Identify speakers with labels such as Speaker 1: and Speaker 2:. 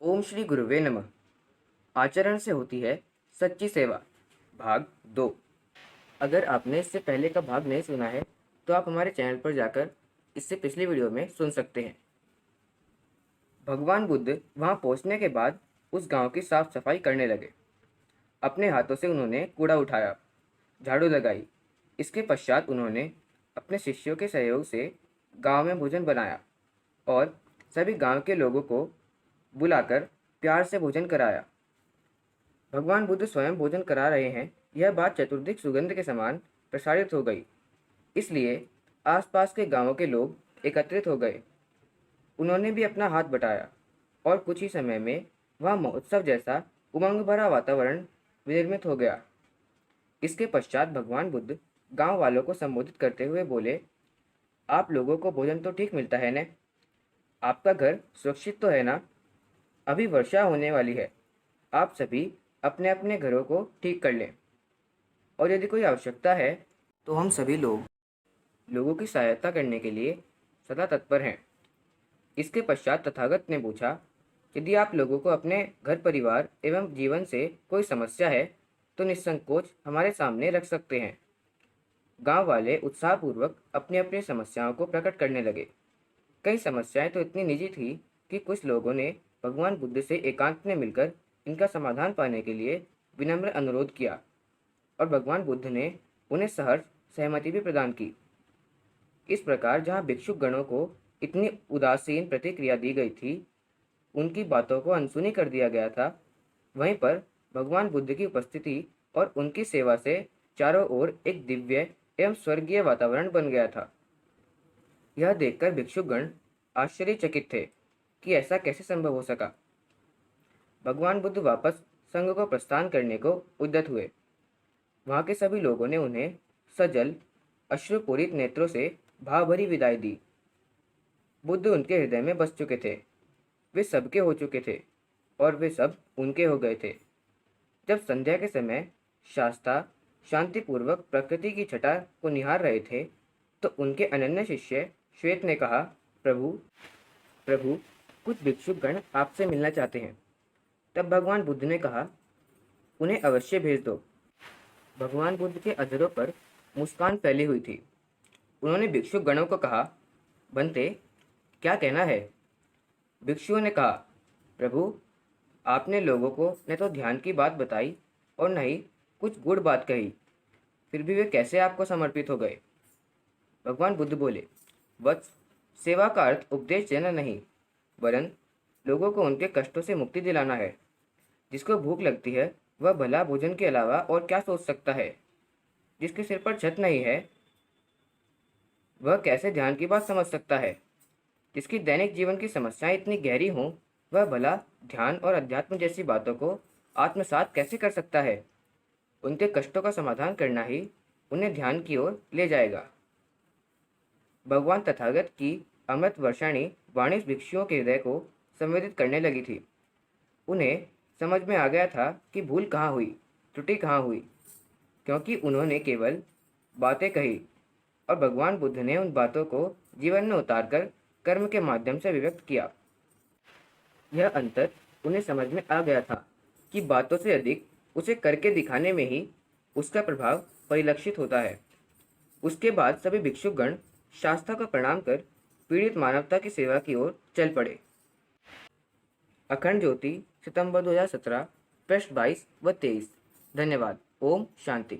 Speaker 1: ओम श्री गुरुवे नमः। आचरण से होती है सच्ची सेवा, भाग 2। अगर आपने इससे पहले का भाग नहीं सुना है तो आप हमारे चैनल पर जाकर इससे पिछली वीडियो में सुन सकते हैं। भगवान बुद्ध वहां पहुंचने के बाद उस गांव की साफ सफाई करने लगे। अपने हाथों से उन्होंने कूड़ा उठाया, झाड़ू लगाई। इसके पश्चात उन्होंने अपने शिष्यों के सहयोग से गांव में भोजन बनाया और सभी गांव के लोगों को बुलाकर प्यार से भोजन कराया। भगवान बुद्ध स्वयं भोजन करा रहे हैं, यह बात चतुर्दिक सुगंध के समान प्रसारित हो गई। इसलिए आसपास के गांवों के लोग एकत्रित हो गए। उन्होंने भी अपना हाथ बटाया और कुछ ही समय में वह महोत्सव जैसा उमंग भरा वातावरण निर्मित हो गया। इसके पश्चात भगवान बुद्ध गांव वालों को संबोधित करते हुए बोले, आप लोगों को भोजन तो ठीक मिलता है न? आपका घर सुरक्षित तो है ना? अभी वर्षा होने वाली है। आप सभी अपने अपने घरों को ठीक कर लें और यदि कोई आवश्यकता है तो हम सभी लोगों की सहायता करने के लिए सदा तत्पर हैं। इसके पश्चात तथागत ने पूछा, यदि आप लोगों को अपने घर परिवार एवं जीवन से कोई समस्या है तो निसंकोच हमारे सामने रख सकते हैं। गांव वाले उत्साहपूर्वक अपनी अपनी समस्याओं को प्रकट करने लगे। कई समस्याएं तो इतनी निजी थी कि कुछ लोगों ने भगवान बुद्ध से एकांत में मिलकर इनका समाधान पाने के लिए विनम्र अनुरोध किया और भगवान बुद्ध ने उन्हें सहर्ष सहमति भी प्रदान की। इस प्रकार जहाँ भिक्षुक गणों को इतनी उदासीन प्रतिक्रिया दी गई थी, उनकी बातों को अनसुनी कर दिया गया था, वहीं पर भगवान बुद्ध की उपस्थिति और उनकी सेवा से चारों ओर एक दिव्य एवं स्वर्गीय वातावरण बन गया था। यह देखकर भिक्षुगण आश्चर्यचकित थे कि ऐसा कैसे संभव हो सका। भगवान बुद्ध वापस संघ को प्रस्थान करने को उद्यत हुए। वहां के सभी लोगों ने उन्हें सजल अश्रुपूरित नेत्रों से भावभरी विदाई दी। बुद्ध उनके हृदय में बस चुके थे। वे सबके हो चुके थे और वे सब उनके हो गए थे। जब संध्या के समय शास्ता शांतिपूर्वक प्रकृति की छटा को निहार रहे थे तो उनके अनन्य शिष्य श्वेत ने कहा, प्रभु प्रभु, कुछ भिक्षुकगण आपसे मिलना चाहते हैं। तब भगवान बुद्ध ने कहा, उन्हें अवश्य भेज दो। भगवान बुद्ध के अधरों पर मुस्कान फैली हुई थी। उन्होंने भिक्षुक गणों को कहा, बनते, क्या कहना है? भिक्षुओं ने कहा, प्रभु, आपने लोगों को न तो ध्यान की बात बताई और न ही कुछ गूढ़ बात कही, फिर भी वे कैसे आपको समर्पित हो गए? भगवान बुद्ध बोले, वत्स, सेवा का अर्थ उपदेश देना नहीं, वरन लोगों को उनके कष्टों से मुक्ति दिलाना है। जिसको भूख लगती है वह भला भोजन के अलावा और क्या सोच सकता है? जिसके सिर पर छत नहीं है वह कैसे ध्यान की बात समझ सकता है? जिसकी दैनिक जीवन की समस्याएं इतनी गहरी हों वह भला ध्यान और अध्यात्म जैसी बातों को आत्मसात कैसे कर सकता है? उनके कष्टों का समाधान करना ही उन्हें ध्यान की ओर ले जाएगा। भगवान तथागत की अमृत वर्षाणी वाणी भिक्षुओं के हृदय को संवेदित करने लगी थी। उन्हें समझ में आ गया था कि भूल कहाँ हुई, त्रुटि कहाँ हुई, क्योंकि उन्होंने केवल बातें कही और भगवान बुद्ध ने उन बातों को जीवन में उतारकर कर्म के माध्यम से अभिव्यक्त किया। यह अंतर उन्हें समझ में आ गया था कि बातों से अधिक उसे करके दिखाने में ही उसका प्रभाव परिलक्षित होता है। उसके बाद सभी भिक्षुकगण शास्त्रा को प्रणाम कर पीड़ित मानवता की सेवा की ओर चल पड़े। अखंड ज्योति, सितंबर 2017, पृष्ठ 22 व 23। धन्यवाद। ओम शांति।